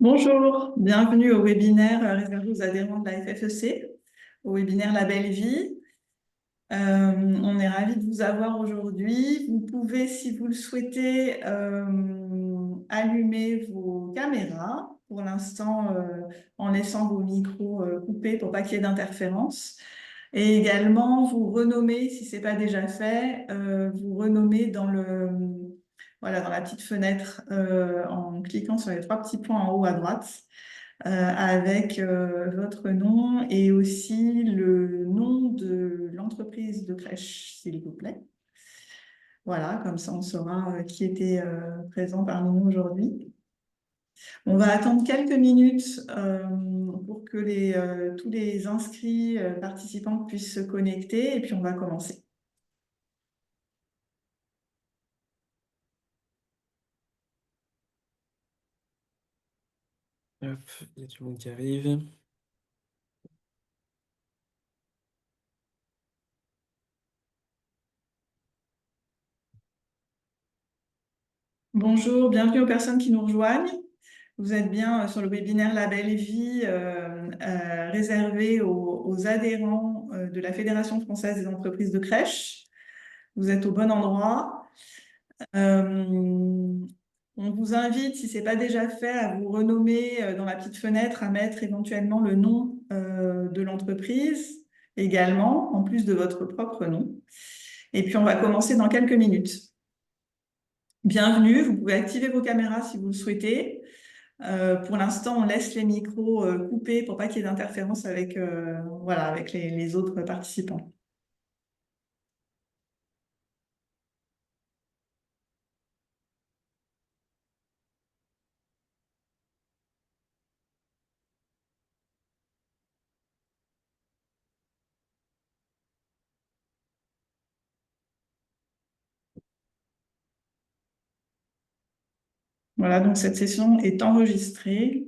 Bonjour, bienvenue au webinaire réservé aux adhérents de la FFEC, au webinaire La Belle Vie. On est ravis de vous avoir aujourd'hui. Vous pouvez, si vous le souhaitez, allumer vos caméras, pour l'instant en laissant vos micros coupés pour pas qu'il y ait d'interférence. Et également, vous renommer, si ce n'est pas déjà fait, vous renommer voilà, dans la petite fenêtre en cliquant sur les trois petits points en haut à droite avec votre nom et aussi le nom de l'entreprise de crèche, s'il vous plaît. Voilà, comme ça on saura qui était présent parmi nous aujourd'hui. On va attendre quelques minutes pour que tous les inscrits participants puissent se connecter et puis on va commencer. Hop, il y a tout le monde qui arrive. Bonjour, bienvenue aux personnes qui nous rejoignent. Vous êtes bien sur le webinaire La Belle Vie réservé aux adhérents de la Fédération française des entreprises de crèche. Vous êtes au bon endroit. On vous invite, si ce n'est pas déjà fait, à vous renommer dans la petite fenêtre, à mettre éventuellement le nom de l'entreprise également, en plus de votre propre nom. Et puis, on va commencer dans quelques minutes. Bienvenue, vous pouvez activer vos caméras si vous le souhaitez. Pour l'instant, on laisse les micros coupés pour pas qu'il y ait d'interférence avec, voilà, avec les autres participants. Voilà, donc cette session est enregistrée.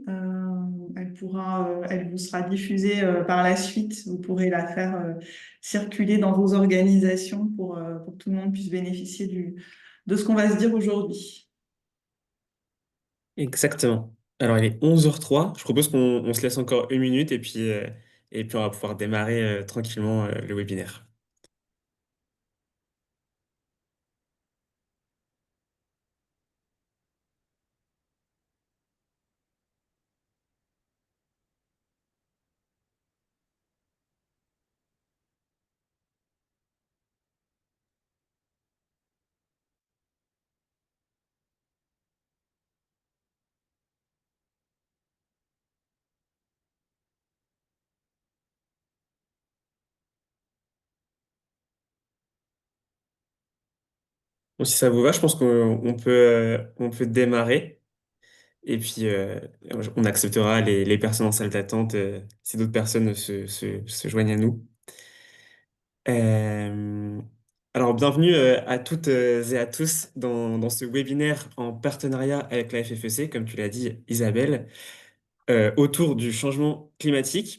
Elle vous sera diffusée par la suite. Vous pourrez la faire circuler dans vos organisations pour que tout le monde puisse bénéficier de ce qu'on va se dire aujourd'hui. Exactement. Alors, il est 11h03. Je propose qu'on se laisse encore une minute et puis on va pouvoir démarrer tranquillement le webinaire. Bon, si ça vous va, je pense qu'on peut démarrer. Et puis, on acceptera les personnes en salle d'attente si d'autres personnes se joignent à nous. Euh, alors, bienvenue à toutes et à tous dans ce webinaire en partenariat avec la FFEC, comme tu l'as dit, Isabelle, autour du changement climatique.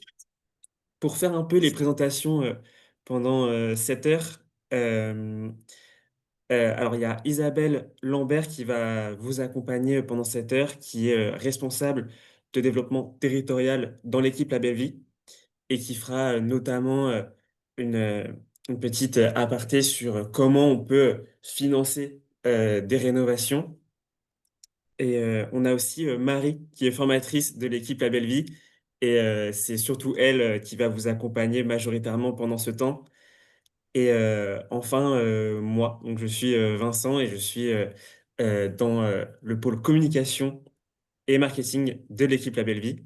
Pour faire un peu les présentations pendant 7 heures, euh, alors il y a Isabelle Lambert qui va vous accompagner pendant 7 heures, qui est responsable de développement territorial dans l'équipe La Belle Vie et qui fera notamment une, euh, une petite aparté sur comment on peut financer des rénovations. Et on a aussi Marie, qui est formatrice de l'équipe La Belle Vie. Et c'est surtout elle qui va vous accompagner majoritairement pendant ce temps. Et enfin, moi, donc je suis Vincent et je suis dans le pôle communication et marketing de l'équipe La Belle Vie.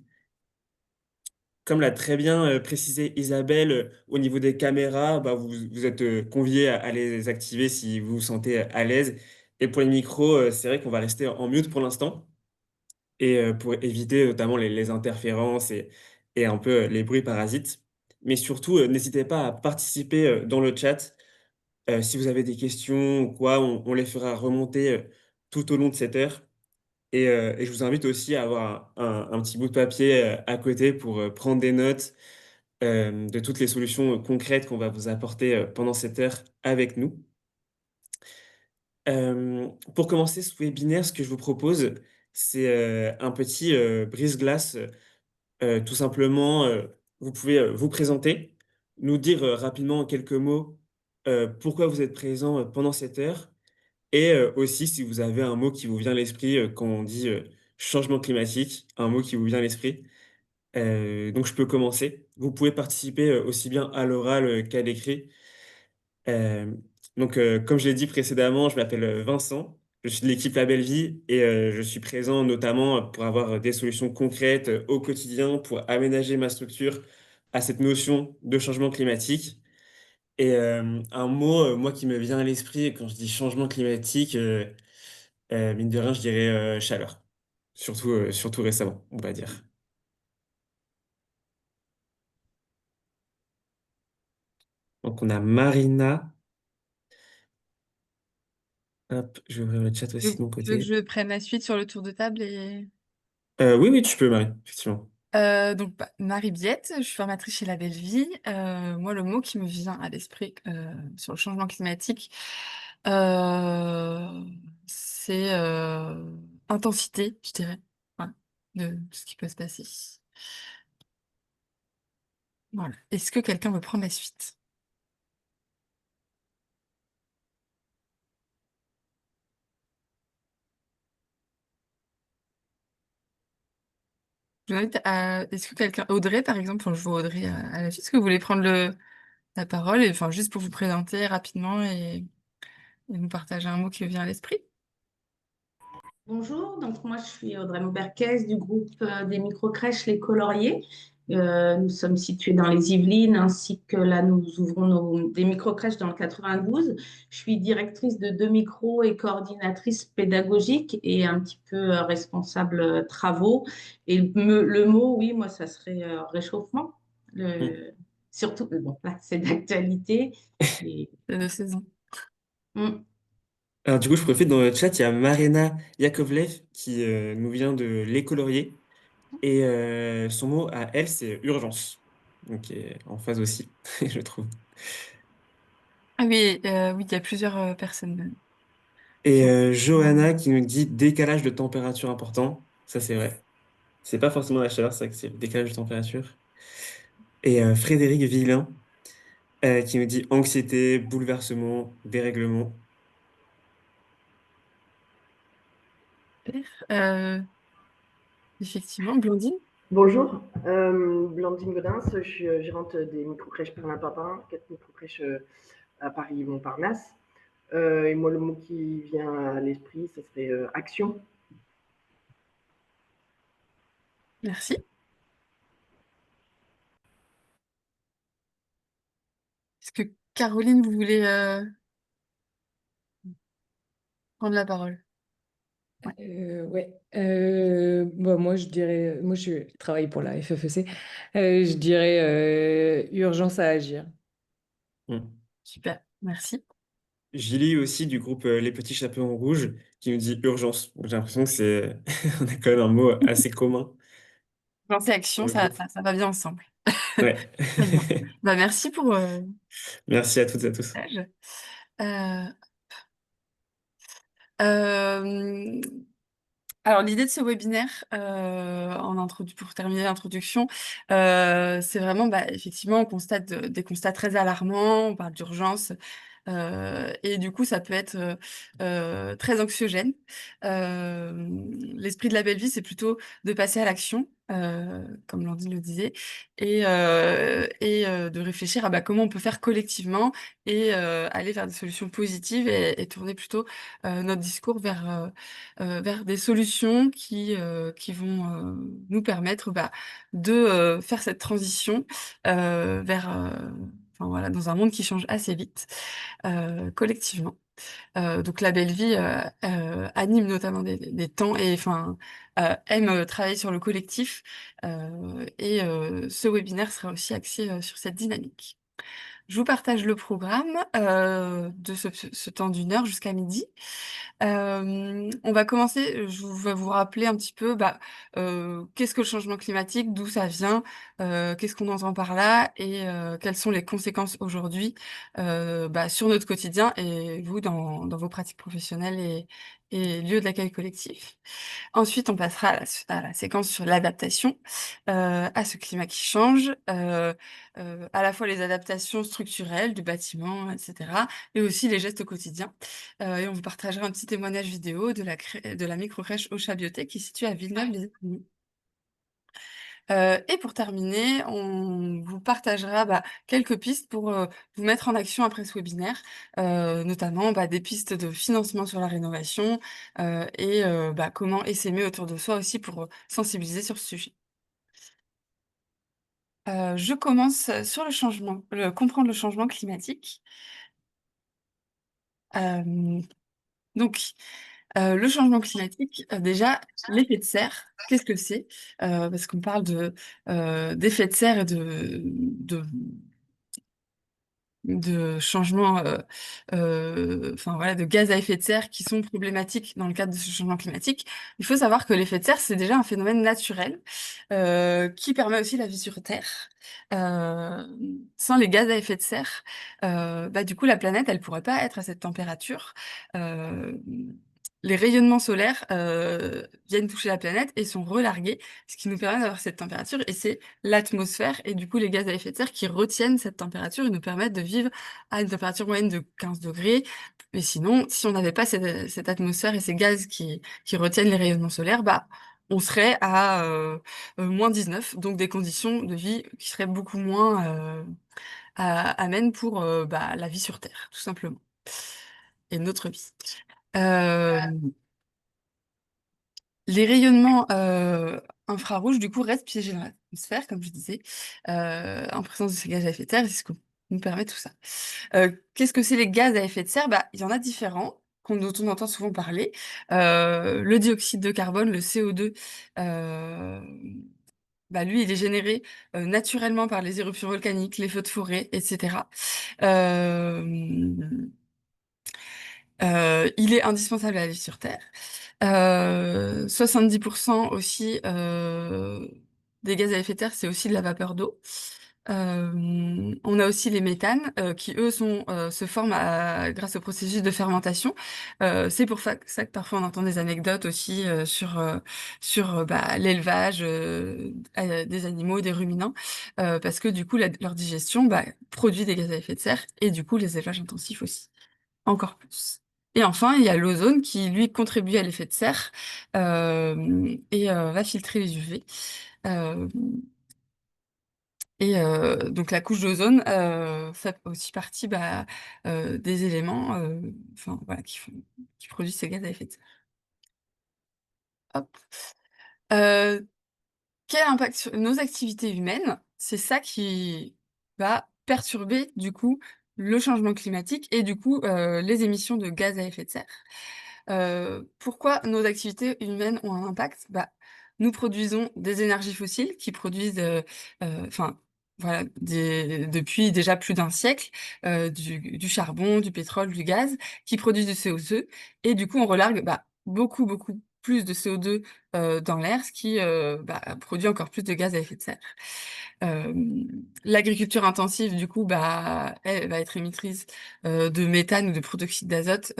Comme l'a très bien précisé Isabelle, au niveau des caméras, bah, vous êtes conviés à les activer si vous vous sentez à l'aise. Et pour les micros, c'est vrai qu'on va rester en mute pour l'instant. Et pour éviter notamment les interférences et un peu les bruits parasites. Mais surtout, n'hésitez pas à participer dans le chat. Si vous avez des questions ou quoi, on les fera remonter tout au long de cette heure. Et je vous invite aussi à avoir un petit bout de papier à côté pour prendre des notes de toutes les solutions concrètes qu'on va vous apporter pendant cette heure avec nous. Pour commencer ce webinaire, ce que je vous propose, c'est un petit brise-glace. Tout simplement, vous pouvez vous présenter, nous dire rapidement en quelques mots pourquoi vous êtes présent pendant cette heure et aussi si vous avez un mot qui vous vient à l'esprit quand on dit changement climatique, un mot qui vous vient à l'esprit. Donc je peux commencer. Vous pouvez participer aussi bien à l'oral qu'à l'écrit. Euh, comme je l'ai dit précédemment, je m'appelle Vincent, je suis de l'équipe La Belle Vie et je suis présent notamment pour avoir des solutions concrètes au quotidien pour aménager ma structure à cette notion de changement climatique. Et un mot, moi, qui me vient à l'esprit quand je dis changement climatique, mine de rien, je dirais chaleur. Surtout récemment, on va dire. Donc on a Marina. Hop, je vais ouvrir le chat aussi de mon Tu veux que côté. je prenne la suite sur le tour de table et... Oui, oui, tu peux, Marie, effectivement. Marie Biette, je suis formatrice chez La Belle Vie. Moi, le mot qui me vient à l'esprit sur le changement climatique, c'est intensité, je dirais, voilà, de ce qui peut se passer. Voilà. Est-ce que quelqu'un veut prendre la suite? Je vous invite à... Est-ce que quelqu'un... Audrey, par exemple, enfin, je vois Audrey à la suite, est-ce que vous voulez prendre la parole, et, enfin, juste pour vous présenter rapidement et nous partager un mot qui vous vient à l'esprit? Bonjour, donc moi je suis Audrey Mauberquès du groupe des microcrèches Les Coloriers. Nous sommes situés dans les Yvelines ainsi que là nous ouvrons des microcrèches dans le 92. Je suis directrice de 2 micros et coordinatrice pédagogique et un petit peu responsable travaux. Et le mot, oui, moi ça serait réchauffement. Hmm. Surtout, bon, là c'est d'actualité. Et, De saison. hum, Alors, du coup, je profite dans le chat, il y a Marina Yakovlev qui nous vient de Les Coloriers. Et son mot à elle, c'est urgence. Donc, qui est en phase aussi, je trouve. Ah oui, oui, il y a plusieurs personnes Et qui ont... Johanna qui nous dit décalage de température important. Ça, c'est vrai. C'est pas forcément la chaleur, c'est vrai que c'est le décalage de température. Et Frédéric Villain qui nous dit anxiété, bouleversement, dérèglement. Euh, effectivement, Blondine. Bonjour, Blandine Gaudens, je suis gérante des microcrèches Perlin-Papin, 4 microcrèches à Paris-Montparnasse. Et moi, le mot qui vient à l'esprit, ce serait action. Merci. Est-ce que Caroline, vous voulez prendre la parole? Ouais. Ouais. Moi, je dirais, moi, je travaille pour la FFEC. Je dirais urgence à agir. Hmm. Super, merci. Gilly aussi du groupe Les Petits Chapeaux en Rouge qui nous dit urgence. Donc, j'ai l'impression que c'est on a quand même un mot assez commun Pensée dans action, le groupe. ça va bien ensemble. Ouais. Très bien. Bah, merci pour Merci à toutes et à tous. l'âge. Euh, euh, Alors, l'idée de ce webinaire, pour terminer l'introduction, c'est vraiment, bah, effectivement, on constate des constats très alarmants, on parle d'urgence, et du coup, ça peut être très anxiogène. Euh, L'esprit de la belle vie, c'est plutôt de passer à l'action, comme Landine le disait, et de réfléchir à bah, comment on peut faire collectivement et aller vers des solutions positives et tourner plutôt notre discours vers des solutions qui vont nous permettre bah, de faire cette transition vers, enfin, voilà, dans un monde qui change assez vite, collectivement. Donc la belle vie anime notamment des temps et enfin aime travailler sur le collectif et ce webinaire sera aussi axé sur cette dynamique. Je vous partage le programme de ce temps d'1 heure jusqu'à midi. On va commencer, je vais vous rappeler un petit peu bah, qu'est-ce que le changement climatique, d'où ça vient, qu'est-ce qu'on entend par là et quelles sont les conséquences aujourd'hui bah, sur notre quotidien et vous dans vos pratiques professionnelles et lieux d'accueil collectif. Ensuite, on passera à la séquence sur l'adaptation à ce climat qui change, à la fois les adaptations structurelles du bâtiment, etc., et aussi les gestes quotidiens. Et on vous partagera un petit témoignage vidéo de la microcrèche au Chabiotet qui est située à Villeneuve-les-Avignon. Et pour terminer, on vous partagera quelques pistes pour vous mettre en action après ce webinaire, notamment des pistes de financement sur la rénovation et comment essaimer autour de soi aussi pour sensibiliser sur ce sujet. Je commence sur comprendre le changement climatique. Euh, donc, le changement climatique, déjà, l'effet de serre, qu'est-ce que c'est? Parce qu'on parle d'effet de serre et de changements, enfin voilà, de gaz à effet de serre qui sont problématiques dans le cadre de ce changement climatique. Il faut savoir que l'effet de serre, c'est déjà un phénomène naturel qui permet aussi la vie sur Terre. Euh, Sans les gaz à effet de serre, du coup, la planète, elle pourrait pas être à cette température. Euh, les rayonnements solaires viennent toucher la planète et sont relargués, ce qui nous permet d'avoir cette température. Et c'est l'atmosphère et du coup les gaz à effet de serre qui retiennent cette température et nous permettent de vivre à une température moyenne de 15 degrés. Mais sinon, si on n'avait pas cette atmosphère et ces gaz qui retiennent les rayonnements solaires, on serait à moins 19, donc des conditions de vie qui seraient beaucoup moins amènes pour la vie sur Terre, tout simplement, et notre vie. Euh, Les rayonnements infrarouges, du coup, restent piégés dans l'atmosphère, comme je disais, en présence de ces gaz à effet de serre, et c'est ce que nous permet tout ça. Qu'est-ce que c'est les gaz à effet de serre? Il y en a différents, dont on entend souvent parler. Le dioxyde de carbone, le CO2, lui, il est généré naturellement par les éruptions volcaniques, les feux de forêt, etc. Euh, il est indispensable à la vie sur Terre. 70% aussi des gaz à effet de serre, c'est aussi de la vapeur d'eau. On a aussi les méthanes qui, eux, se forment grâce au processus de fermentation. C'est pour ça que parfois on entend des anecdotes aussi sur l'élevage des animaux, des ruminants, parce que du coup, leur digestion produit des gaz à effet de serre et du coup, les élevages intensifs aussi encore plus. Et enfin, il y a l'ozone qui, lui, contribue à l'effet de serre et va filtrer les UV. Euh, donc la couche d'ozone fait aussi partie des éléments enfin, voilà, qui produisent ces gaz à effet de serre. Hop. Euh, Quel impact sur nos activités humaines? C'est ça qui va perturber du coup le changement climatique et du coup les émissions de gaz à effet de serre. Pourquoi nos activités humaines ont un impact? Nous produisons des énergies fossiles qui produisent, enfin, voilà, depuis déjà plus d'un siècle, du charbon, du pétrole, du gaz, qui produisent du CO2, et du coup, on relargue beaucoup, beaucoup plus de CO2 dans l'air, ce qui produit encore plus de gaz à effet de serre. Euh, L'agriculture intensive, du coup, elle va être émettrice de méthane ou de protoxyde d'azote.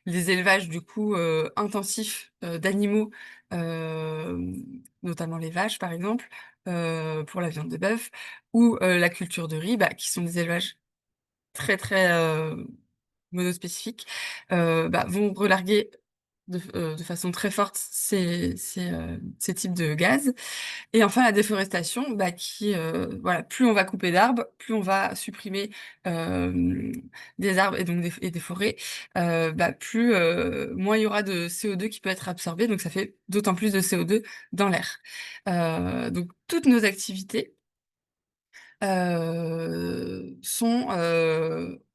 Les élevages, du coup, intensifs d'animaux, euh, notamment les vaches, par exemple, pour la viande de bœuf, ou la culture de riz, qui sont des élevages très, très monospécifiques, vont relarguer de façon très forte ces types de gaz. Et enfin, la déforestation, voilà, plus on va couper d'arbres, plus on va supprimer euh, des arbres et donc des forêts, plus moins il y aura de CO2 qui peut être absorbé, donc ça fait d'autant plus de CO2 dans l'air. Donc toutes nos activités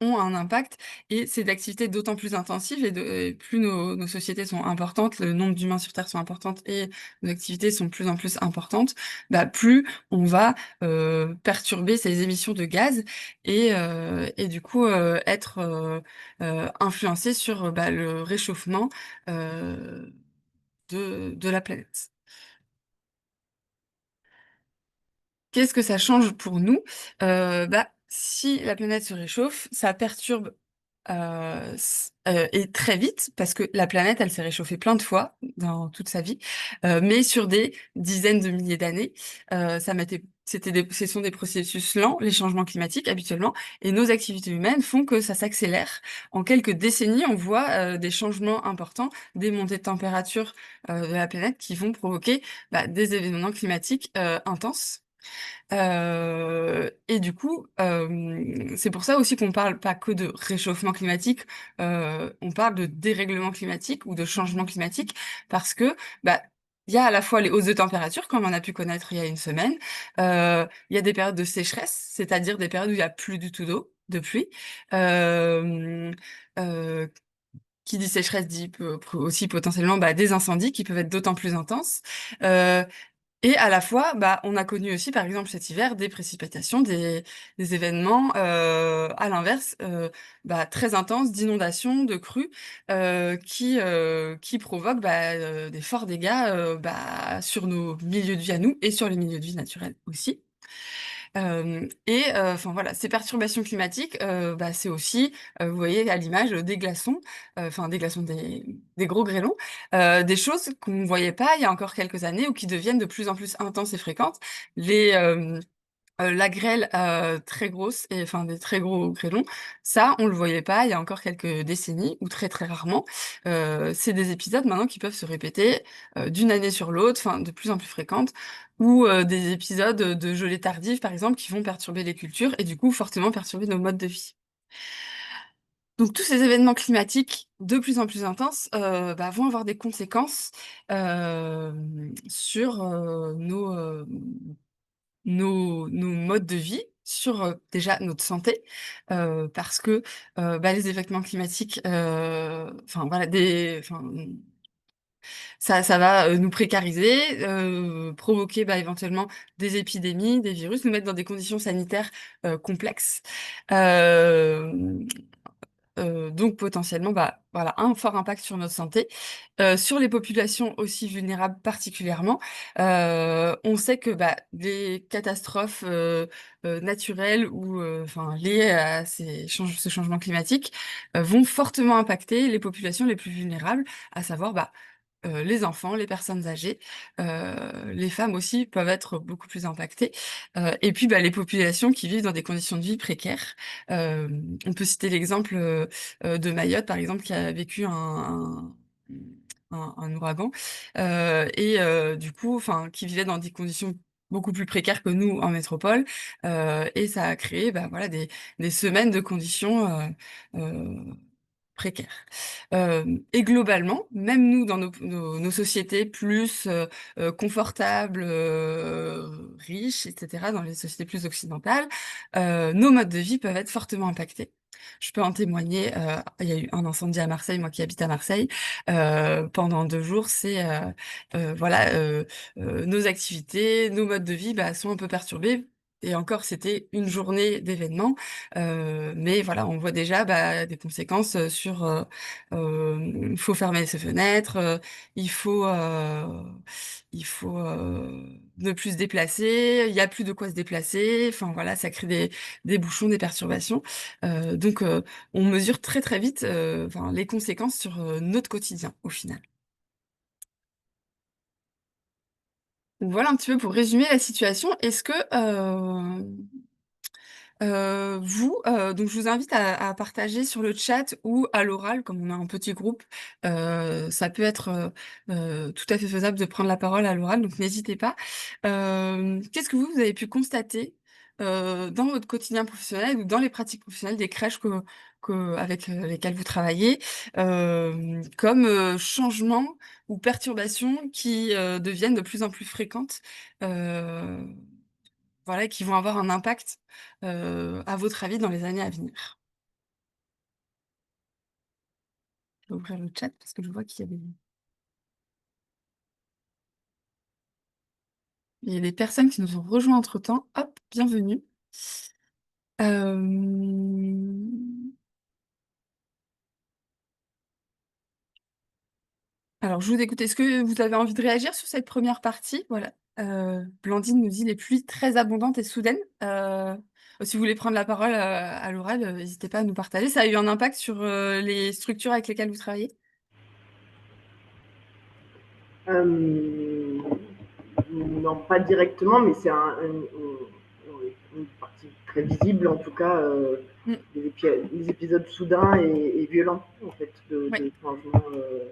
ont un impact et c'est d'activités d'autant plus intensives et plus nos sociétés sont importantes, le nombre d'humains sur Terre sont importantes et nos activités sont de plus en plus importantes, plus on va perturber ces émissions de gaz et du coup être influencé sur le réchauffement euh, de la planète. Qu'est-ce que ça change pour nous? Si la planète se réchauffe, ça perturbe et très vite, parce que la planète, elle s'est réchauffée plein de fois dans toute sa vie, mais sur des dizaines de milliers d'années. Ce sont des processus lents, les changements climatiques habituellement, et nos activités humaines font que ça s'accélère. En quelques décennies, on voit des changements importants, des montées de température de la planète qui vont provoquer des événements climatiques intenses. Et du coup, c'est pour ça aussi qu'on parle pas que de réchauffement climatique, on parle de dérèglement climatique ou de changement climatique, parce que il y a à la fois les hausses de température, comme on a pu connaître il y a une semaine, il y a des périodes de sécheresse, c'est-à-dire des périodes où il y a plus du tout d'eau, de pluie. Euh, euh, qui dit sécheresse dit aussi potentiellement des incendies qui peuvent être d'autant plus intenses. Euh, et à la fois, on a connu aussi, par exemple, cet hiver, des précipitations, des événements, à l'inverse, très intenses, d'inondations, de crues, qui provoquent des forts dégâts sur nos milieux de vie à nous et sur les milieux de vie naturels aussi. Enfin voilà, ces perturbations climatiques, c'est aussi, vous voyez à l'image des glaçons, enfin des glaçons, des gros grêlons, des choses qu'on ne voyait pas il y a encore quelques années ou qui deviennent de plus en plus intenses et fréquentes. La grêle très grosse et enfin des très gros grêlons, ça on le voyait pas il y a encore quelques décennies ou très très rarement. C'est des épisodes maintenant qui peuvent se répéter d'une année sur l'autre, enfin de plus en plus fréquentes, ou des épisodes de gelée tardive par exemple qui vont perturber les cultures et du coup fortement perturber nos modes de vie. Donc tous ces événements climatiques de plus en plus intenses vont avoir des conséquences sur nos modes de vie, sur déjà notre santé, parce que les événements climatiques, enfin voilà, ça va nous précariser, provoquer éventuellement des épidémies, des virus, nous mettre dans des conditions sanitaires complexes. Euh, donc potentiellement, voilà, un fort impact sur notre santé, sur les populations aussi vulnérables particulièrement. On sait que des catastrophes naturelles ou enfin liées à ce changement climatique vont fortement impacter les populations les plus vulnérables, à savoir les enfants, les personnes âgées, les femmes aussi peuvent être beaucoup plus impactées. Et puis les populations qui vivent dans des conditions de vie précaires. On peut citer l'exemple de Mayotte, par exemple, qui a vécu un ouragan du coup, enfin, qui vivait dans des conditions beaucoup plus précaires que nous en métropole, et ça a créé, voilà, des semaines de conditions précaires. Et globalement, même nous, dans nos sociétés plus confortables, riches, etc., dans les sociétés plus occidentales, nos modes de vie peuvent être fortement impactés. Je peux en témoigner, il y a eu un incendie à Marseille, moi qui habite à Marseille, pendant 2 jours, voilà, nos activités, nos modes de vie sont un peu perturbés. Et encore, c'était une journée d'événement, mais voilà, on voit déjà des conséquences sur il faut fermer ses fenêtres, il faut ne plus se déplacer, il y a plus de quoi se déplacer, enfin voilà, ça crée des bouchons, des perturbations. Donc on mesure très très vite enfin, les conséquences sur notre quotidien au final. Donc voilà un petit peu pour résumer la situation. Est-ce que donc je vous invite à partager sur le chat ou à l'oral, comme on a un petit groupe, ça peut être tout à fait faisable de prendre la parole à l'oral, donc n'hésitez pas. Qu'est-ce que vous avez pu constater dans votre quotidien professionnel ou dans les pratiques professionnelles des crèches avec lesquelles vous travaillez, comme changements ou perturbations qui deviennent de plus en plus fréquentes, euh, voilà, qui vont avoir un impact, à votre avis, dans les années à venir? Je vais ouvrir le chat parce que je vois il y a des personnes qui nous ont rejoints entre-temps. Hop, bienvenue. Alors, je vous écoute. Est-ce que vous avez envie de réagir sur cette première partie? Voilà. Blandine nous dit les pluies très abondantes et soudaines. si vous voulez prendre la parole à l'oral, n'hésitez pas à nous partager. Ça a eu un impact sur les structures avec lesquelles vous travaillez? Non, pas directement, mais c'est une partie très visible, en tout cas, Mm. les épisodes soudains et violents, en fait, de Ouais. changement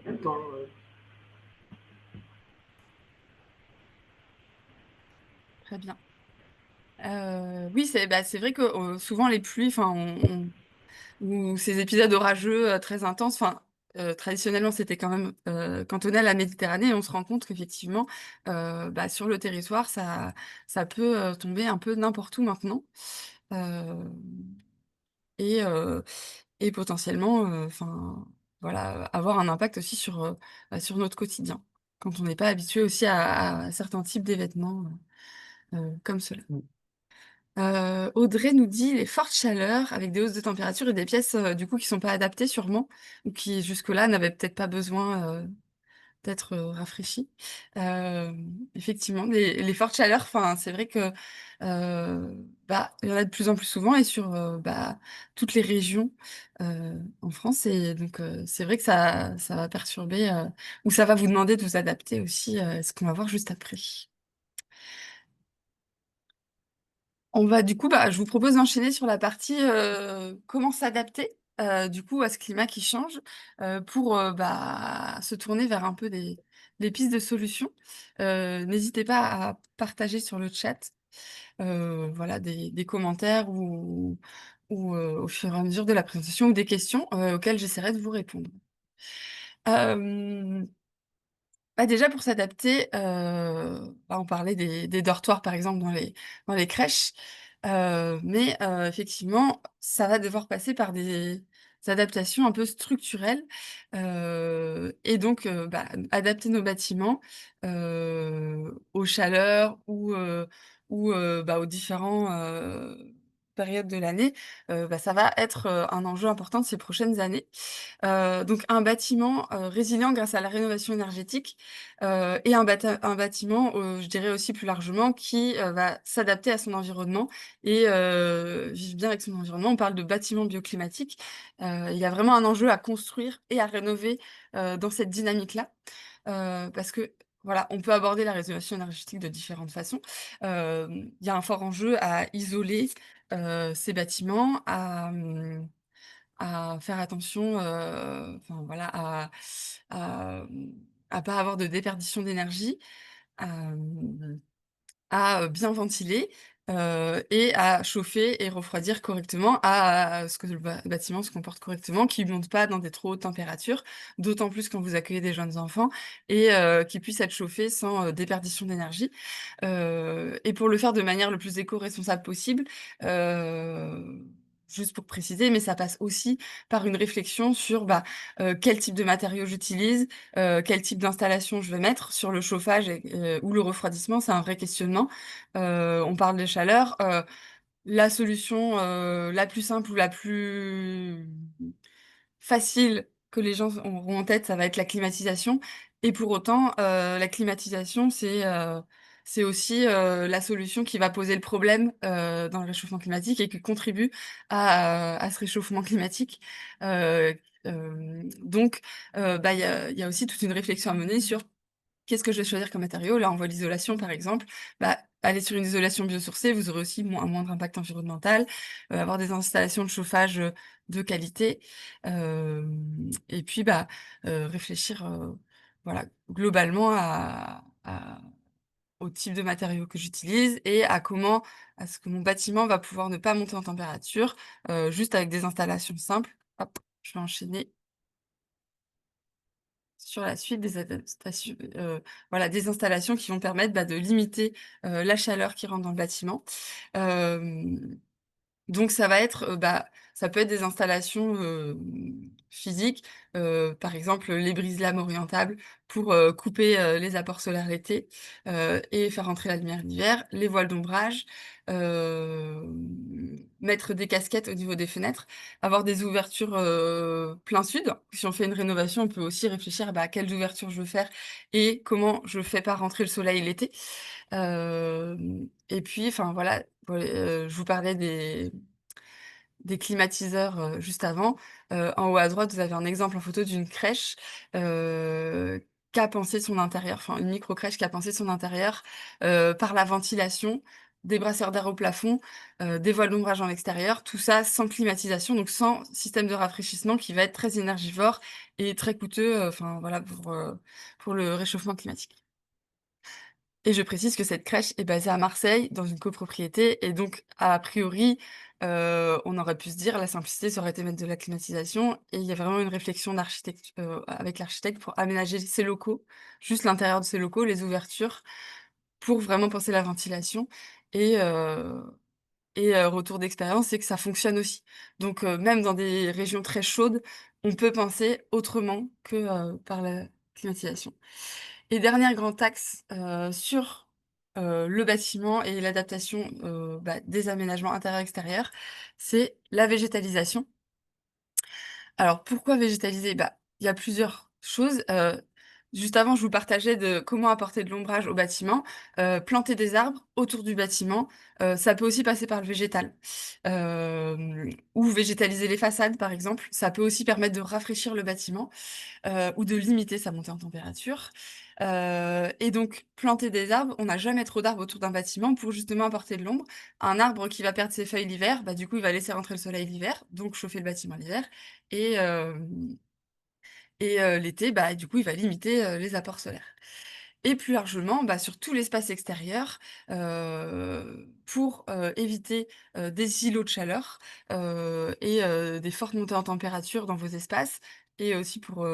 de temps. Très bien. Oui, c'est vrai que souvent les pluies, enfin, ou ces épisodes orageux très intenses, enfin, traditionnellement c'était quand même cantonné à la Méditerranée, et on se rend compte qu'effectivement, sur le territoire, ça peut tomber un peu n'importe où maintenant. Euh, et, euh, et potentiellement, enfin, voilà, avoir un impact aussi sur notre quotidien, quand on n'est pas habitué aussi à certains types d'événements comme cela. Mm. Audrey nous dit les fortes chaleurs avec des hausses de température et des pièces du coup qui sont pas adaptées sûrement ou qui jusque-là n'avaient peut-être pas besoin d'être rafraîchies. Euh, Effectivement, les fortes chaleurs, enfin c'est vrai que il y en a de plus en plus souvent et sur toutes les régions en France, et donc c'est vrai que ça va perturber ou ça va vous demander de vous adapter aussi, ce qu'on va voir juste après. On va du coup, je vous propose d'enchaîner sur la partie comment s'adapter du coup à ce climat qui change pour se tourner vers un peu des pistes de solutions. N'hésitez pas à partager sur le chat voilà, des commentaires ou au fur et à mesure de la présentation ou des questions auxquelles j'essaierai de vous répondre. Euh, Déjà, pour s'adapter, on parlait des dortoirs, par exemple, dans les crèches. Mais effectivement, ça va devoir passer par des adaptations un peu structurelles. Et donc, adapter nos bâtiments aux chaleurs ou aux différentes périodes de l'année. Ça va être un enjeu important de ces prochaines années. Donc un bâtiment résilient grâce à la rénovation énergétique et un bâtiment, je dirais aussi plus largement, qui va s'adapter à son environnement et vivre bien avec son environnement. On parle de bâtiment bioclimatique. Il y a vraiment un enjeu à construire et à rénover dans cette dynamique-là, parce que voilà, on peut aborder la rénovation énergétique de différentes façons. Il y a un fort enjeu à isoler ces bâtiments, à faire attention, enfin voilà, à, à pas avoir de déperdition d'énergie, à bien ventiler et à chauffer et refroidir correctement, à ce que le bâtiment se comporte correctement, qu'il ne monte pas dans des trop hautes températures, d'autant plus quand vous accueillez des jeunes enfants, et qu'il puisse être chauffé sans déperdition d'énergie. Et pour le faire de manière le plus éco-responsable possible, juste pour préciser, mais ça passe aussi par une réflexion sur quel type de matériaux j'utilise, quel type d'installation je vais mettre sur le chauffage ou le refroidissement. C'est un vrai questionnement. On parle de chaleur. La solution la plus simple ou la plus facile que les gens auront en tête, ça va être la climatisation. Et pour autant, la climatisation, c'est aussi la solution qui va poser le problème dans le réchauffement climatique et qui contribue à ce réchauffement climatique. Euh, donc, il y a aussi toute une réflexion à mener sur qu'est-ce que je vais choisir comme matériau. Là, on voit l'isolation, par exemple. Aller sur une isolation biosourcée, vous aurez aussi un moindre impact environnemental, avoir des installations de chauffage de qualité, euh, et puis réfléchir voilà, globalement au type de matériaux que j'utilise et à ce que mon bâtiment va pouvoir ne pas monter en température, juste avec des installations simples. Hop, je vais enchaîner sur la suite des adaptations, voilà, des installations qui vont permettre de limiter la chaleur qui rentre dans le bâtiment. Euh, donc ça peut être des installations physiques, par exemple les brise-lames orientables pour couper les apports solaires l'été et faire entrer la lumière l'hiver, les voiles d'ombrage, euh, mettre des casquettes au niveau des fenêtres, avoir des ouvertures plein sud. Si on fait une rénovation, on peut aussi réfléchir à quelles ouvertures je veux faire et comment je fais pas rentrer le soleil l'été. Et puis, enfin voilà, je vous parlais des climatiseurs juste avant. En haut à droite, vous avez un exemple en photo d'une crèche qui a pensé son intérieur, enfin une micro-crèche qui a pensé son intérieur par la ventilation, des brasseurs d'air au plafond, des voiles d'ombrage en extérieur, tout ça sans climatisation, donc sans système de rafraîchissement qui va être très énergivore et très coûteux, enfin voilà, pour le réchauffement climatique. Et je précise que cette crèche est basée à Marseille, dans une copropriété et donc a priori, on aurait pu se dire la simplicité, ça aurait été mettre de la climatisation et il y a vraiment une réflexion avec l'architecte pour aménager ces locaux, juste l'intérieur de ces locaux, les ouvertures, pour vraiment penser la ventilation et retour d'expérience, c'est que ça fonctionne aussi. Donc même dans des régions très chaudes, on peut penser autrement que, par la climatisation. Et dernier grand axe, sur, le bâtiment et l'adaptation, des aménagements intérieurs-extérieurs, c'est la végétalisation. Alors pourquoi végétaliser? Bah, il y a plusieurs choses, juste avant, je vous partageais de comment apporter de l'ombrage au bâtiment. Planter des arbres autour du bâtiment, ça peut aussi passer par le végétal. Ou végétaliser les façades, par exemple, ça peut aussi permettre de rafraîchir le bâtiment ou de limiter sa montée en température. Et donc planter des arbres, on n'a jamais trop d'arbres autour d'un bâtiment pour justement apporter de l'ombre. Un arbre qui va perdre ses feuilles l'hiver, bah, du coup, il va laisser rentrer le soleil l'hiver, donc chauffer le bâtiment l'hiver et l'été, bah, du coup, il va limiter, les apports solaires. Et plus largement, bah, sur tout l'espace extérieur, pour, éviter, des îlots de chaleur, des fortes montées en température dans vos espaces et aussi pour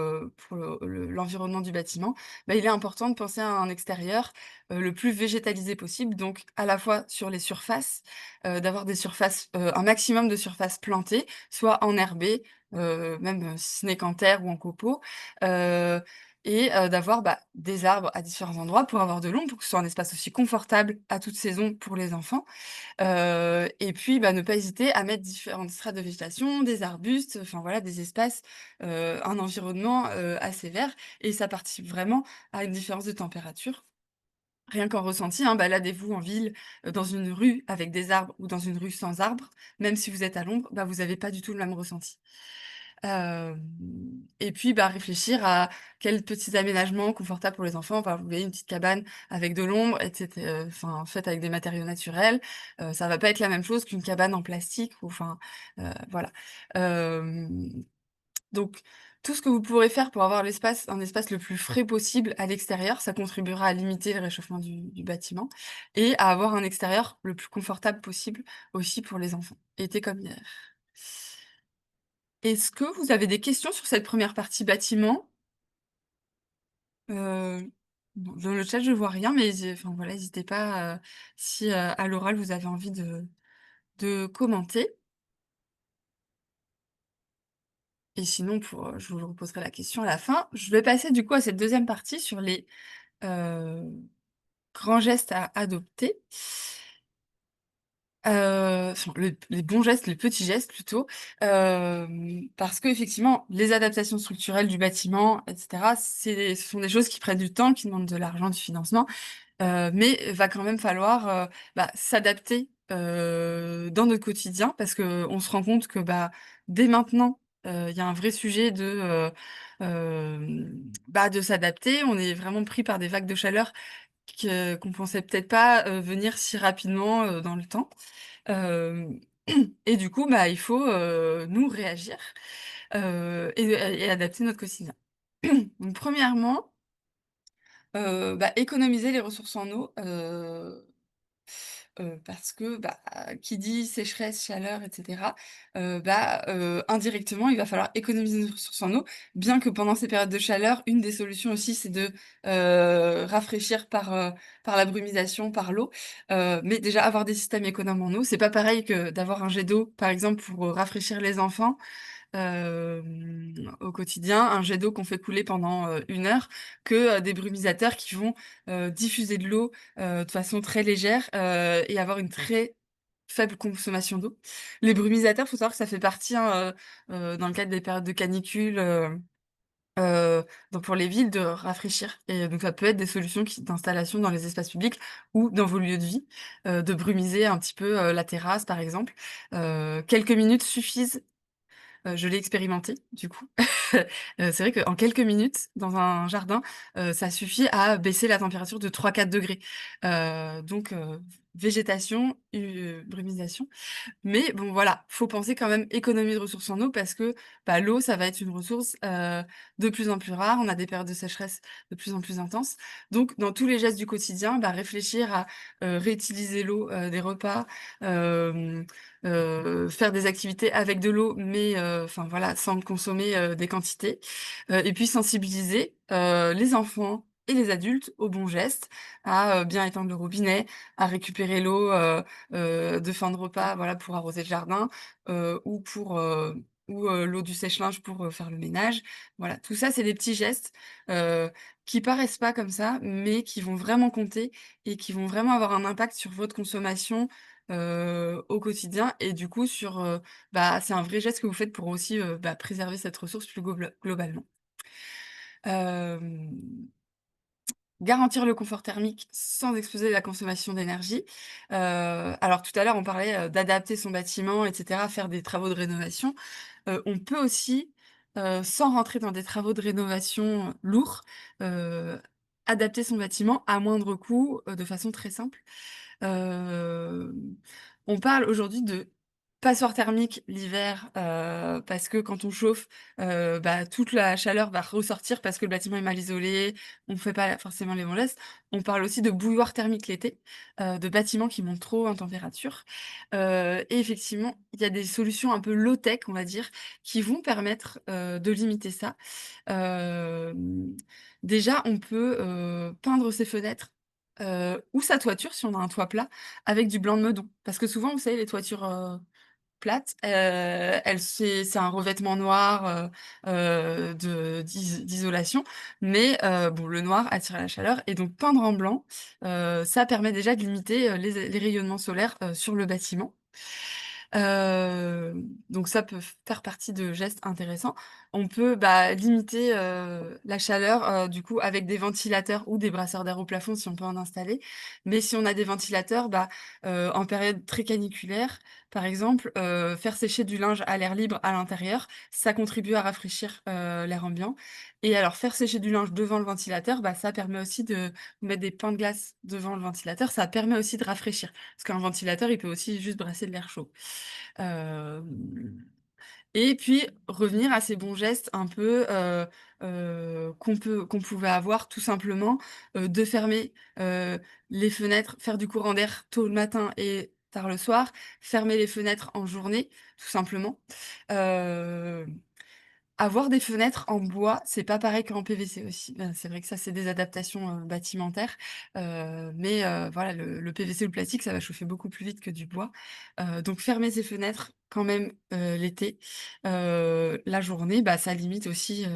l'environnement du bâtiment, bah, il est important de penser à un extérieur, le plus végétalisé possible. Donc à la fois sur les surfaces, d'avoir des surfaces, un maximum de surfaces plantées, soit enherbées, même, si ce n'est qu'en terre ou en copeaux, heu d'avoir, bah, des arbres à différents endroits pour avoir de l'ombre, pour que ce soit un espace aussi confortable à toute saison pour les enfants. Et puis, bah, ne pas hésiter à mettre différentes strates de végétation, des arbustes, enfin voilà, des espaces, un environnement, assez vert et ça participe vraiment à une différence de température. Rien qu'en ressenti, hein, baladez-vous en ville, dans une rue avec des arbres ou dans une rue sans arbres, même si vous êtes à l'ombre, bah, vous avez pas du tout le même ressenti. Hem Et puis, bah, réfléchir à quels petits aménagements confortables pour les enfants. Enfin, vous voyez une petite cabane avec de l'ombre enfin, faite avec des matériaux naturels, ça va pas être la même chose qu'une cabane en plastique ou enfin, voilà. Hem, donc tout ce que vous pourrez faire pour avoir un espace le plus frais possible à l'extérieur, ça contribuera à limiter le réchauffement du bâtiment et à avoir un extérieur le plus confortable possible aussi pour les enfants, été comme hiver. Est-ce que vous avez des questions sur cette première partie bâtiment? Heu, non, dans le chat, je vois rien, mais enfin, voilà, n'hésitez pas, si, à l'oral, vous avez envie de commenter et sinon je vous reposerai la question à la fin. Je vais passer du coup à cette deuxième partie sur les, heu, grands gestes à adopter. Enfin les bons gestes, les petits gestes plutôt, parce qu'effectivement, les adaptations structurelles du bâtiment et cetera, ce sont des choses qui prennent du temps, qui demandent de l'argent, du financement, mais va quand même falloir, s'adapter, dans notre quotidien parce qu'on se rend compte que, dès maintenant, il y a un vrai sujet de s'adapter. On est vraiment pris par des vagues de chaleur qu'on pensait peut-être pas, venir si rapidement, dans le temps. Hem Et du coup, il faut, nous réagir, et adapter notre quotidien. Donc premièrement, économiser les ressources en eau, parce que, qui dit sécheresse, chaleur et cetera, indirectement, il va falloir économiser nos ressources en eau. Bien que pendant ces périodes de chaleur, une des solutions aussi, c'est de, rafraîchir par la brumisation, par l'eau. Mais déjà avoir des systèmes économes en eau, c'est pas pareil que d'avoir un jet d'eau, par exemple, pour, rafraîchir les enfants, au quotidien, un jet d'eau qu'on fait couler pendant, 1 heure que, des brumisateurs qui vont, diffuser de l'eau, de façon très légère, et avoir une très faible consommation d'eau. Les brumisateurs, faut savoir que ça fait partie, hein, dans le cadre des périodes de canicule, donc pour les villes, de rafraîchir. Et donc ça peut être des solutions d'installation dans les espaces publics ou dans vos lieux de vie, de brumiser un petit peu la terrasse, par exemple. Quelques minutes suffisent. Je l'ai expérimenté, du coup. C'est vrai qu'en quelques minutes, dans un jardin, ça suffit à baisser la température de 3-4 degrés. Donc, végétation, brumisation. Mais bon, voilà, faut penser quand même économie de ressources en eau parce que bah, l'eau, ça va être une ressource de plus en plus rare. On a des périodes de sécheresse de plus en plus intenses. Donc, dans tous les gestes du quotidien, bah, réfléchir à réutiliser l'eau des repas, euh, faire des activités avec de l'eau, mais enfin voilà, sans consommer des quantités. Et puis sensibiliser les enfants et les adultes aux bons gestes, à bien étendre le robinet, à récupérer l'eau de fin de repas, voilà, pour arroser le jardin, ou pour l'eau du sèche-linge pour faire le ménage. Voilà, tout ça, c'est des petits gestes qui paraissent pas comme ça, mais qui vont vraiment compter et qui vont vraiment avoir un impact sur votre consommation au quotidien. Et du coup, bah, c'est un vrai geste que vous faites pour aussi bah, préserver cette ressource plus globalement. Euh, Garantir le confort thermique sans exploser la consommation d'énergie. Alors tout à l'heure, on parlait d'adapter son bâtiment, etc., faire des travaux de rénovation. On peut aussi, sans rentrer dans des travaux de rénovation lourds, euh, adapter son bâtiment à moindre coût, de façon très simple. Euh, on parle aujourd'hui de passoire thermique l'hiver parce que quand on chauffe, bah, toute la chaleur va ressortir parce que le bâtiment est mal isolé, on ne fait pas forcément les bons gestes. On parle aussi de bouilloire thermique l'été, de bâtiments qui montent trop en température. Et effectivement, il y a des solutions un peu low-tech, on va dire, qui vont permettre de limiter ça. Euh, Déjà, on peut peindre ses fenêtres ou sa toiture, si on a un toit plat, avec du blanc de meudon. Parce que souvent, vous savez, les toitures plates, c'est un revêtement noir d'isolation. Mais bon, le noir attire la chaleur. Et donc, peindre en blanc, ça permet déjà de limiter les rayonnements solaires sur le bâtiment. Euh, donc ça peut faire partie de gestes intéressants. On peut bah, limiter la chaleur du coup avec des ventilateurs ou des brasseurs d'air au plafond si on peut en installer. Mais si on a des ventilateurs, bah, en période très caniculaire, par exemple, faire sécher du linge à l'air libre à l'intérieur, ça contribue à rafraîchir l'air ambiant. Et alors faire sécher du linge devant le ventilateur, bah, ça permet aussi de mettre des pains de glace devant le ventilateur, ça permet aussi de rafraîchir. Parce qu'un ventilateur, il peut aussi juste brasser de l'air chaud. Euh, et puis revenir à ces bons gestes un peu qu'on pouvait avoir tout simplement, de fermer les fenêtres, faire du courant d'air tôt le matin et tard le soir, fermer les fenêtres en journée, tout simplement. Euh, Avoir des fenêtres en bois, c'est pas pareil qu'en PVC aussi. C'est vrai que ça, c'est des adaptations bâtimentaires. Mais voilà, le PVC ou le plastique, ça va chauffer beaucoup plus vite que du bois. Donc fermer ses fenêtres quand même l'été. La journée, bah, ça limite aussi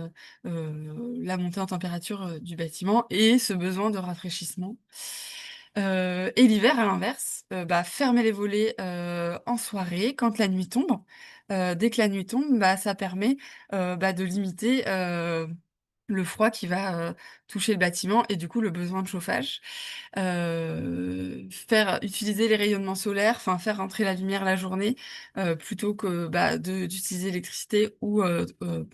la montée en température du bâtiment et ce besoin de rafraîchissement. Et l'hiver, à l'inverse, bah, fermer les volets en soirée quand la nuit tombe. Dès que la nuit tombe, bah, ça permet bah, de limiter le froid qui va toucher le bâtiment et du coup le besoin de chauffage. Faire utiliser les rayonnements solaires, enfin faire rentrer la lumière la journée plutôt que bah, d'utiliser l'électricité ou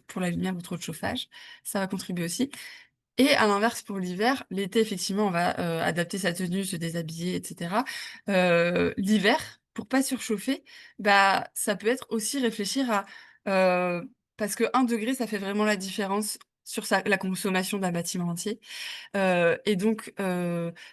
pour la lumière ou trop de chauffage. Ça va contribuer aussi. Et à l'inverse, pour l'hiver, l'été, effectivement, on va adapter sa tenue, se déshabiller, etc. L'hiver, pour pas surchauffer, bah, ça peut être aussi réfléchir à... euh, parce que 1 degré, ça fait vraiment la différence sur la consommation d'un bâtiment entier. Et donc,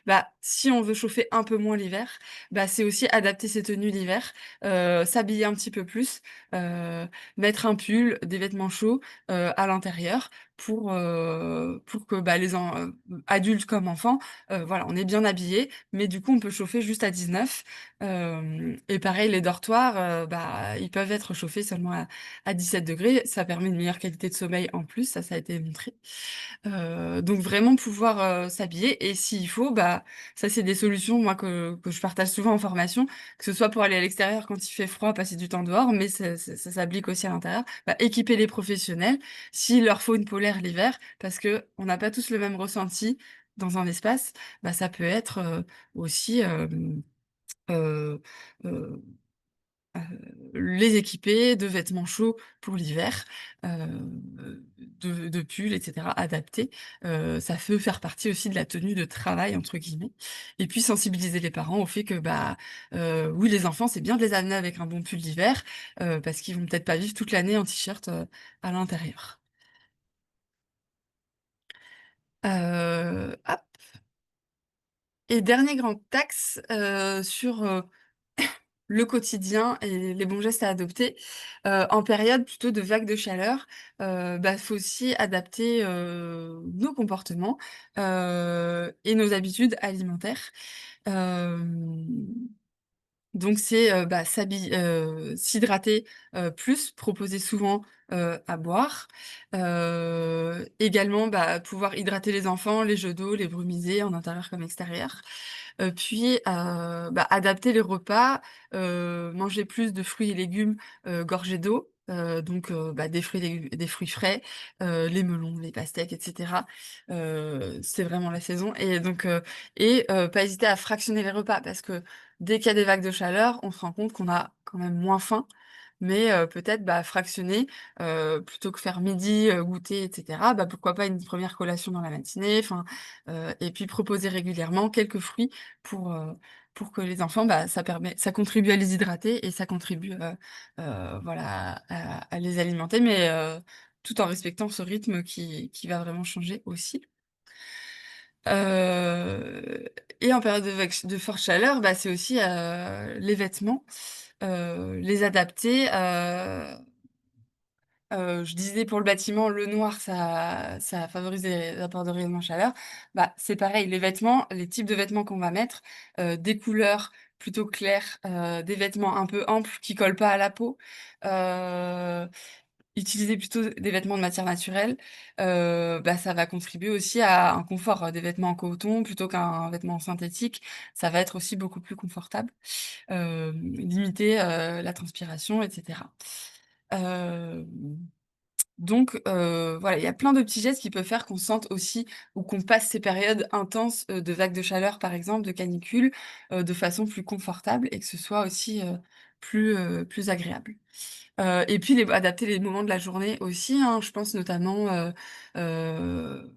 bah, si on veut chauffer un peu moins l'hiver, bah, c'est aussi adapter ses tenues l'hiver, s'habiller un petit peu plus, euh, mettre un pull, des vêtements chauds à l'intérieur pour que bah, adultes comme enfants, voilà, on est bien habillés, mais du coup, on peut chauffer juste à 19. Et pareil, les dortoirs, bah, ils peuvent être chauffés seulement à 17 degrés. Ça permet une meilleure qualité de sommeil en plus, ça a été montré. Donc vraiment pouvoir s'habiller et s'il faut, bah ça c'est des solutions moi que je partage souvent en formation, que ce soit pour aller à l'extérieur quand il fait froid, passer du temps dehors, mais ça s'applique aussi à l'intérieur. Bah, équiper les professionnels, s'il leur faut une polaire l'air l'hiver, parce qu'on n'a pas tous le même ressenti dans un espace. Bah, ça peut être aussi euh, euh, les équiper de vêtements chauds pour l'hiver, de pulls, etc., adaptés. Ça peut faire partie aussi de la tenue de travail, entre guillemets. Et puis sensibiliser les parents au fait que, bah, oui, les enfants, c'est bien de les amener avec un bon pull d'hiver, parce qu'ils vont peut-être pas vivre toute l'année en t-shirt à l'intérieur. Hop. Et dernier grand axe sur le quotidien et les bons gestes à adopter. En période plutôt de vague de chaleur, bah, faut aussi adapter, nos comportements, et nos habitudes alimentaires. Hem, donc c'est, bah, s'hydrater, plus, proposer souvent, à boire. Également, bah, pouvoir hydrater les enfants, les jeux d'eau, les brumisés en intérieur comme extérieur. Puis, bah, adapter les repas, manger plus de fruits et légumes, gorgés d'eau, donc bah, des fruits frais, les melons, les pastèques et cetera. C'est vraiment la saison et donc pas hésiter à fractionner les repas parce que dès qu'il y a des vagues de chaleur, on se rend compte qu'on a quand même moins faim, mais peut-être, bah, fractionner, plutôt que faire midi, goûter et cetera, bah, pourquoi pas une première collation dans la matinée, enfin, et puis proposer régulièrement quelques fruits pour que les enfants, bah, ça contribue à les hydrater et ça contribue, voilà, à les alimenter, mais tout en respectant ce rythme qui va vraiment changer aussi. Heu et en période de forte chaleur, bah, c'est aussi, les vêtements, les adapter, je disais pour le bâtiment, le noir, ça favorise les apports de rayonnement chaleur. Bah, c'est pareil, les vêtements, les types de vêtements qu'on va mettre, des couleurs plutôt claires, des vêtements un peu amples qui collent pas à la peau, heu, utiliser plutôt des vêtements de matière naturelle, bah, ça va contribuer aussi à un confort. Des vêtements en coton plutôt qu'un vêtement synthétique, ça va être aussi beaucoup plus confortable. Limiter, la transpiration et cetera. Hem donc voilà, il y a plein de petits gestes qui peuvent faire qu'on se sente aussi ou qu'on passe ces périodes intenses, de vagues de chaleur, par exemple, de canicule, de façon plus confortable et que ce soit aussi, plus agréable. Et puis adapter les moments de la journée aussi, hein. Je pense notamment, heu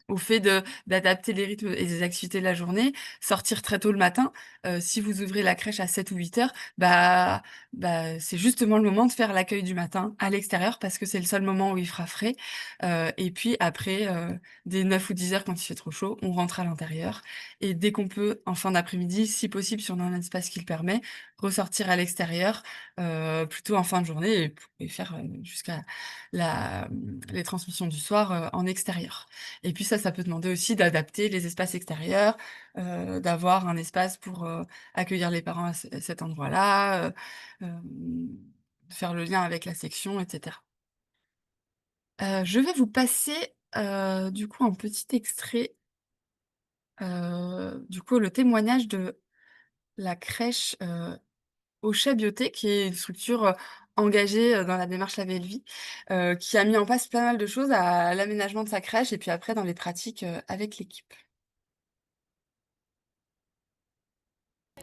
au fait d'adapter les rythmes et les activités de la journée, sortir très tôt le matin. Si vous ouvrez la crèche à 7 ou 8 heures, bah, c'est justement le moment de faire l'accueil du matin à l'extérieur parce que c'est le seul moment où il fera frais. Et puis après, dès 9 ou 10 heures quand il fait trop chaud, on rentre à l'intérieur et dès qu'on peut, en fin d'après-midi, si possible, si on a un espace qui le permet, ressortir à l'extérieur, plutôt en fin de journée et faire, jusqu'à les transmissions du soir, en extérieur. Et puis ça peut demander aussi d'adapter les espaces extérieurs, d'avoir un espace pour, accueillir les parents à cet endroit-là, faire le lien avec la section et cetera. Je vais vous passer, du coup un petit extrait, du coup le témoignage de la crèche, Ocha Bioté, qui est une structure, engagée, dans la démarche La Belle Vie, qui a mis en place pas mal de choses à l'aménagement de sa crèche et puis après dans les pratiques, avec l'équipe.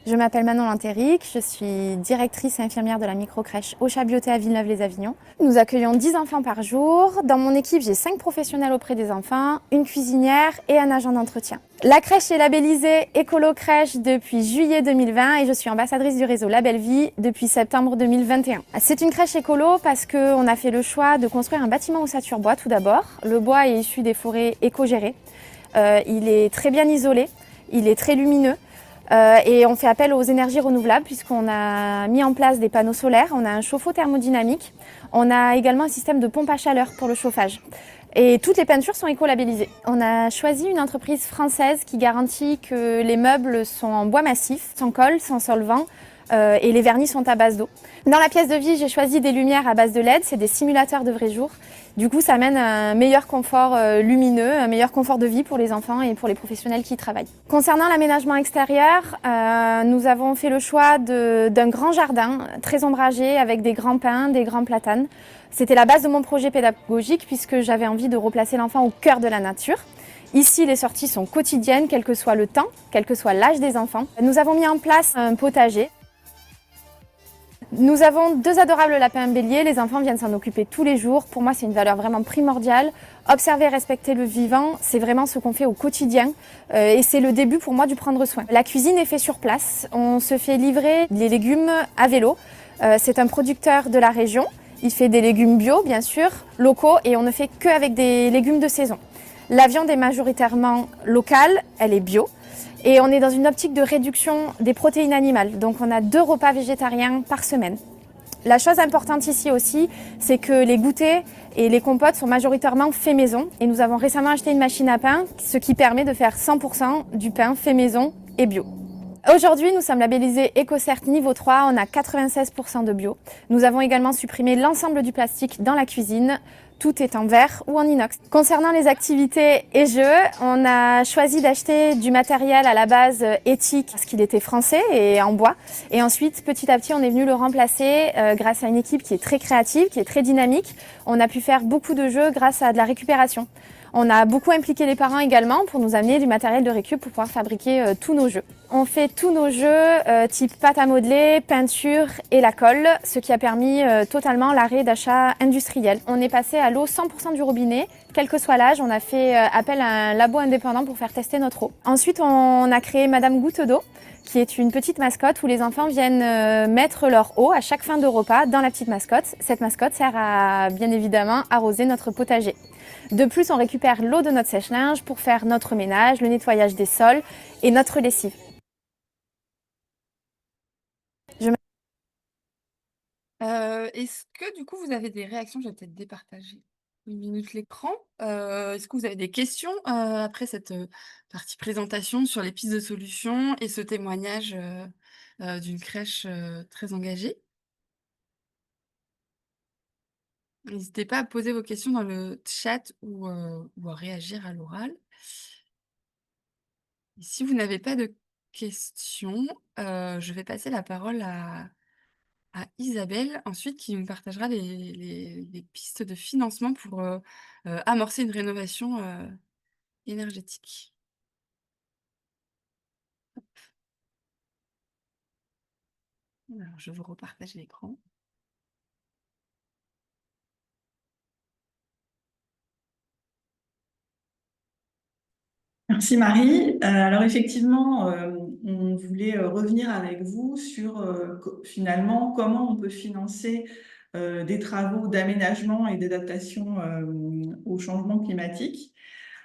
Je m'appelle Manon Lantéric, je suis directrice et infirmière de la microcrèche Ocha Bioté à Villeneuve-les-Avignon. Nous accueillons 10 enfants par jour. Dans mon équipe, j'ai 5 professionnels auprès des enfants, une cuisinière et un agent d'entretien. La crèche est labellisée Écolo Crèche depuis juillet 2020 et je suis ambassadrice du réseau La Belle Vie depuis septembre 2021. C'est une crèche écolo parce qu'on a fait le choix de construire un bâtiment ossature bois tout d'abord. Le bois est issu des forêts éco-gérées. Il est très bien isolé, il est très lumineux. Et on fait appel aux énergies renouvelables puisqu'on a mis en place des panneaux solaires, on a un chauffe-eau thermodynamique, on a également un système de pompe à chaleur pour le chauffage. Et toutes les peintures sont éco-labellisées. On a choisi une entreprise française qui garantit que les meubles sont en bois massif, sans colle, sans solvant, et les vernis sont à base d'eau. Dans la pièce de vie, j'ai choisi des lumières à base de LED, c'est des simulateurs de vrai jour. Du coup, ça amène un meilleur confort lumineux, un meilleur confort de vie pour les enfants et pour les professionnels qui y travaillent. Concernant l'aménagement extérieur, nous avons fait le choix d'un grand jardin très ombragé avec des grands pins, des grands platanes. C'était la base de mon projet pédagogique puisque j'avais envie de replacer l'enfant au cœur de la nature. Ici, les sorties sont quotidiennes, quel que soit le temps, quel que soit l'âge des enfants. Nous avons mis en place un potager. Nous avons 2 adorables lapins béliers, les enfants viennent s'en occuper tous les jours. Pour moi, c'est une valeur vraiment primordiale. Observer et respecter le vivant, c'est vraiment ce qu'on fait au quotidien et c'est le début pour moi du prendre soin. La cuisine est faite sur place, on se fait livrer les légumes à vélo. C'est un producteur de la région, il fait des légumes bio bien sûr, locaux et on ne fait qu'avec des légumes de saison. La viande est majoritairement locale, elle est bio. Et on est dans une optique de réduction des protéines animales. Donc on a 2 repas végétariens par semaine. La chose importante ici aussi, c'est que les goûters et les compotes sont majoritairement faits maison. Et nous avons récemment acheté une machine à pain, ce qui permet de faire 100% du pain fait maison et bio. Aujourd'hui, nous sommes labellisés EcoCert niveau 3, on a 96% de bio. Nous avons également supprimé l'ensemble du plastique dans la cuisine. Tout est en verre ou en inox. Concernant les activités et jeux, on a choisi d'acheter du matériel à la base éthique parce qu'il était français et en bois. Et ensuite, petit à petit, on est venu le remplacer grâce à une équipe qui est très créative, qui est très dynamique. On a pu faire beaucoup de jeux grâce à de la récupération. On a beaucoup impliqué les parents également pour nous amener du matériel de récup pour pouvoir fabriquer tous nos jeux. On fait tous nos jeux type pâte à modeler, peinture et la colle, ce qui a permis totalement l'arrêt d'achat industriel. On est passé à l'eau 100% du robinet, quel que soit l'âge. On a fait appel à un labo indépendant pour faire tester notre eau. Ensuite, on a créé Madame Goutte d'eau, qui est une petite mascotte où les enfants viennent mettre leur eau à chaque fin de repas dans la petite mascotte. Cette mascotte sert à, bien évidemment, arroser notre potager. De plus, on récupère l'eau de notre sèche-linge pour faire notre ménage, le nettoyage des sols et notre lessive. Est-ce que du coup vous avez des réactions? Je vais peut-être départager une minute l'écran. Est-ce que vous avez des questions après cette partie présentation sur les pistes de solutions et ce témoignage d'une crèche très engagée? N'hésitez pas à poser vos questions dans le chat ou à réagir à l'oral. Et si vous n'avez pas de questions, je vais passer la parole à Isabelle, ensuite, qui nous partagera les pistes de financement pour amorcer une rénovation énergétique. Alors, je vous repartage l'écran. Merci Marie. Alors effectivement, on voulait revenir avec vous sur finalement comment on peut financer des travaux d'aménagement et d'adaptation au changement climatique.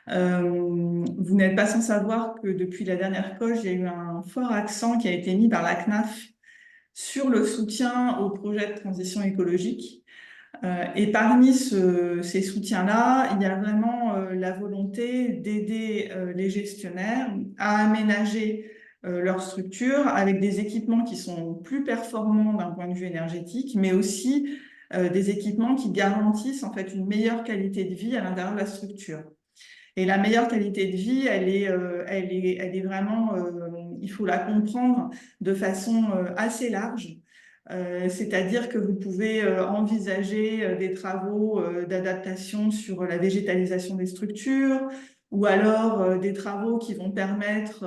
Vous n'êtes pas sans savoir que depuis la dernière COP, il y a eu un fort accent qui a été mis par la CNAF sur le soutien aux projets de transition écologique. Et parmi ces soutiens-là, il y a vraiment la volonté d'aider les gestionnaires à aménager leur structure avec des équipements qui sont plus performants d'un point de vue énergétique, mais aussi des équipements qui garantissent en fait une meilleure qualité de vie à l'intérieur de la structure. Et la meilleure qualité de vie, elle est vraiment, il faut la comprendre de façon assez large. C'est-à-dire que vous pouvez envisager des travaux d'adaptation sur la végétalisation des structures ou alors des travaux qui vont permettre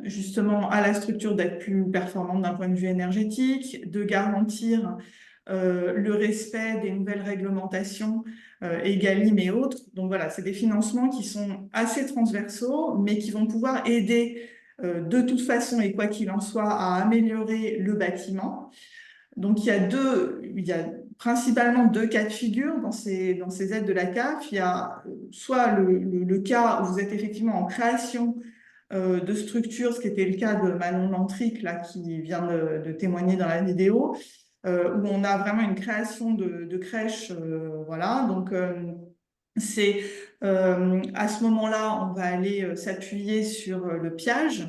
justement à la structure d'être plus performante d'un point de vue énergétique, de garantir le respect des nouvelles réglementations EGalim et autres. Donc voilà, c'est des financements qui sont assez transversaux, mais qui vont pouvoir aider de toute façon, et quoi qu'il en soit, à améliorer le bâtiment. Donc il y a principalement 2 cas de figure dans ces aides de la CAF. Il y a soit le cas où vous êtes effectivement en création de structure, ce qui était le cas de Manon Lantric, là, qui vient de témoigner dans la vidéo, où on a vraiment une création de crèche, voilà. Donc à ce moment-là, on va aller s'appuyer sur le PIAGE.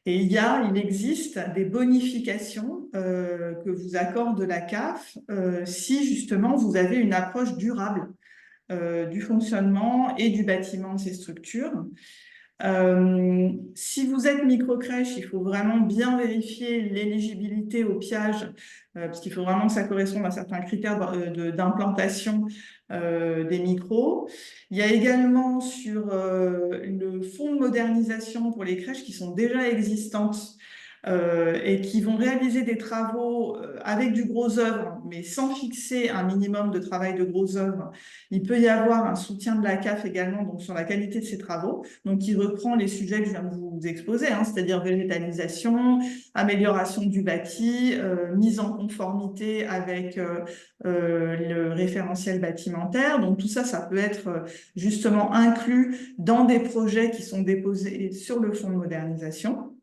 Et il existe des bonifications que vous accorde la CAF si justement vous avez une approche durable du fonctionnement et du bâtiment de ces structures. Si vous êtes microcrèche, il faut vraiment bien vérifier l'éligibilité au PIAGE, parce qu'il faut vraiment que ça corresponde à certains critères d'implantation des micros. Il y a également sur le fonds de modernisation pour les crèches qui sont déjà existantes et qui vont réaliser des travaux avec du gros œuvre, mais sans fixer un minimum de travail de gros œuvre. Il peut y avoir un soutien de la CAF également donc sur la qualité de ces travaux, donc qui reprend les sujets que je viens de vous exposer, hein, c'est-à-dire végétalisation, amélioration du bâti, mise en conformité avec le référentiel bâtimentaire. Donc tout ça, ça peut être justement inclus dans des projets qui sont déposés sur le fonds de modernisation.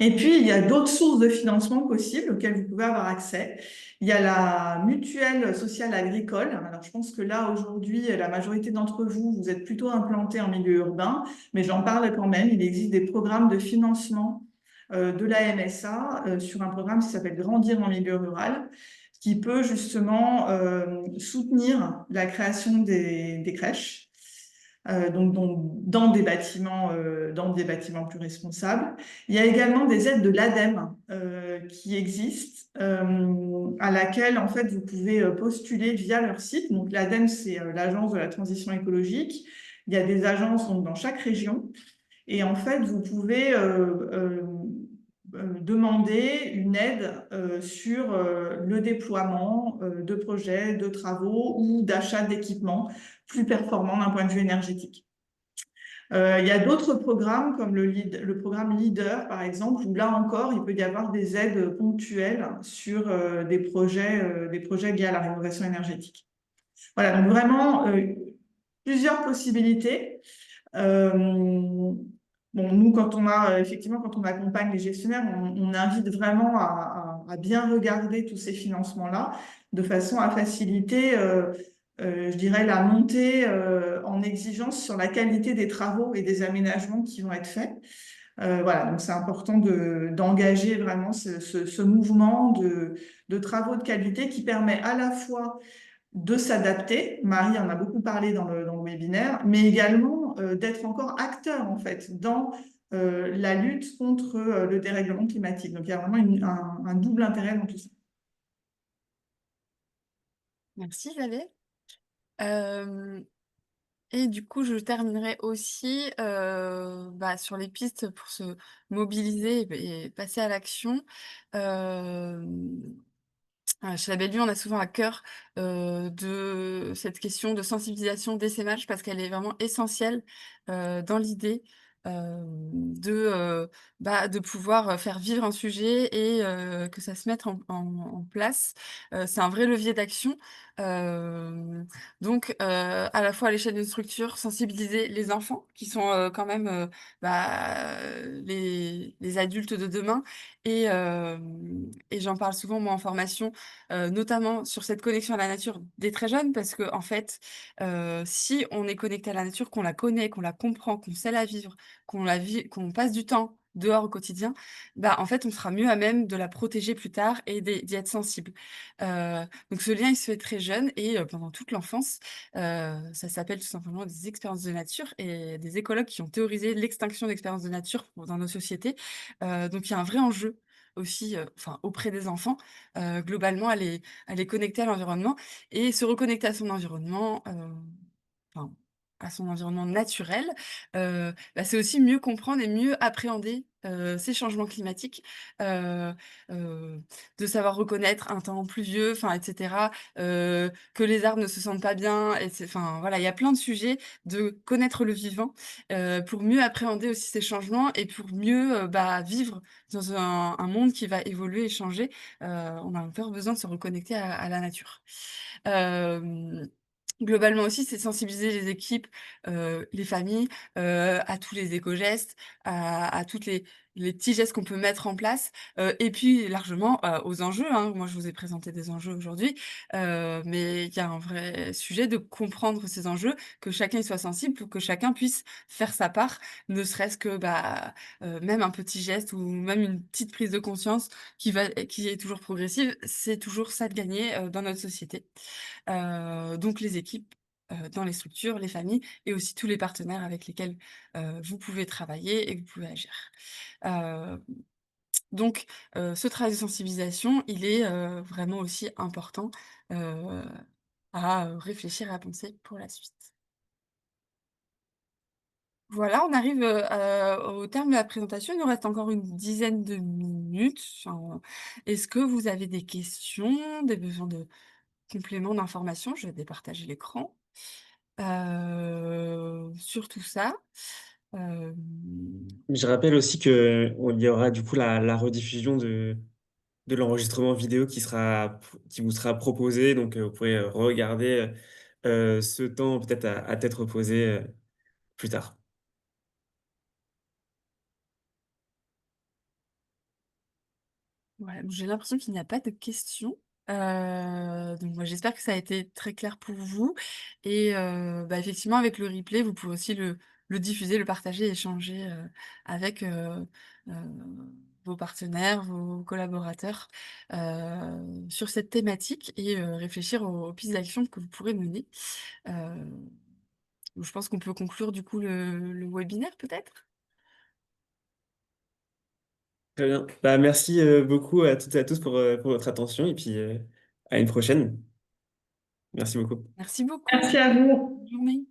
Et puis, il y a d'autres sources de financement possibles auxquelles vous pouvez avoir accès. Il y a la mutuelle sociale agricole. Alors, je pense que là, aujourd'hui, la majorité d'entre vous, vous êtes plutôt implantés en milieu urbain, mais j'en parle quand même. Il existe des programmes de financement de la MSA sur un programme qui s'appelle Grandir en milieu rural, qui peut justement soutenir la création des crèches. Donc dans des bâtiments plus responsables. Il y a également des aides de l'ADEME qui existent, à laquelle en fait vous pouvez postuler via leur site. Donc l'ADEME, c'est l'agence de la transition écologique. Il y a des agences donc, dans chaque région. Et en fait, vous pouvez demander une aide sur le déploiement de projets, de travaux ou d'achat d'équipements plus performants d'un point de vue énergétique. Il y a d'autres programmes comme le programme LEADER, par exemple, où là encore, il peut y avoir des aides ponctuelles sur des projets liés à la rénovation énergétique. Voilà, donc vraiment plusieurs possibilités. Bon, nous, effectivement, quand on accompagne les gestionnaires, on invite vraiment à bien regarder tous ces financements-là de façon à faciliter, je dirais, la montée en exigence sur la qualité des travaux et des aménagements qui vont être faits. Voilà, donc c'est important d'engager vraiment ce mouvement de travaux de qualité qui permet à la fois de s'adapter, Marie en a beaucoup parlé dans le webinaire, mais également d'être encore acteur en fait dans la lutte contre le dérèglement climatique. Donc il y a vraiment un double intérêt dans tout ça. Merci Isabelle. Et du coup, je terminerai aussi sur les pistes pour se mobiliser et passer à l'action. Chez la Bellevue, on a souvent à cœur de cette question de sensibilisation d'essaimage parce qu'elle est vraiment essentielle dans l'idée de pouvoir faire vivre un sujet et que ça se mette en place. C'est un vrai levier d'action. Donc, à la fois à l'échelle d'une structure, sensibiliser les enfants qui sont quand même les adultes de demain. Et j'en parle souvent, moi, en formation, notamment sur cette connexion à la nature des très jeunes, parce que en fait, si on est connecté à la nature, qu'on la connaît, qu'on la comprend, qu'on sait la vivre, qu'on passe du temps dehors au quotidien, en fait, on sera mieux à même de la protéger plus tard et d'y être sensible. Donc ce lien, il se fait très jeune et pendant toute l'enfance, ça s'appelle tout simplement des expériences de nature et des écologues qui ont théorisé l'extinction d'expériences de nature dans nos sociétés. Donc il y a un vrai enjeu aussi auprès des enfants, globalement, à les connecter à l'environnement et se reconnecter à son environnement, à son environnement naturel, c'est aussi mieux comprendre et mieux appréhender ces changements climatiques, de savoir reconnaître un temps pluvieux, etc., que les arbres ne se sentent pas bien, voilà, il y a plein de sujets, de connaître le vivant, pour mieux appréhender aussi ces changements et pour mieux vivre dans un monde qui va évoluer et changer. On a encore besoin de se reconnecter à la nature. Globalement aussi, c'est sensibiliser les équipes, les familles, à tous les éco-gestes, à toutes les petits gestes qu'on peut mettre en place, et puis largement aux enjeux, hein. Moi, je vous ai présenté des enjeux aujourd'hui, mais il y a un vrai sujet de comprendre ces enjeux, que chacun y soit sensible pour que chacun puisse faire sa part, ne serait-ce que même un petit geste ou même une petite prise de conscience qui est toujours progressive, c'est toujours ça de gagner dans notre société. Donc les équipes dans les structures, les familles et aussi tous les partenaires avec lesquels vous pouvez travailler et que vous pouvez agir. Heu, donc ce travail de sensibilisation, il est vraiment aussi important heu, à réfléchir et à penser pour la suite. Voilà, on arrive au terme de la présentation. Il nous reste encore une dizaine de minutes. Enfin, est-ce que vous avez des questions, des besoins de compléments d'informations? Je vais départager l'écran. Sur tout ça. Hem, Je rappelle aussi qu'il y aura du coup la rediffusion de l'enregistrement vidéo qui vous sera proposé. Donc, vous pourrez regarder ce temps peut-être à tête reposée plus tard. voilà, j'ai l'impression qu'il n'y a pas de questions. Donc moi, j'espère que ça a été très clair pour vous et effectivement, avec le replay, vous pouvez aussi le diffuser, le partager, échanger, avec, heu, vos partenaires, vos collaborateurs, sur cette thématique et réfléchir aux pistes d'action que vous pourrez mener. Heu, je pense qu'on peut conclure du coup le webinaire peut-être? Très bien. Bah, merci beaucoup à toutes et à tous pour votre attention et puis à une prochaine. Merci beaucoup. Merci beaucoup. Merci à vous. Bonne journée.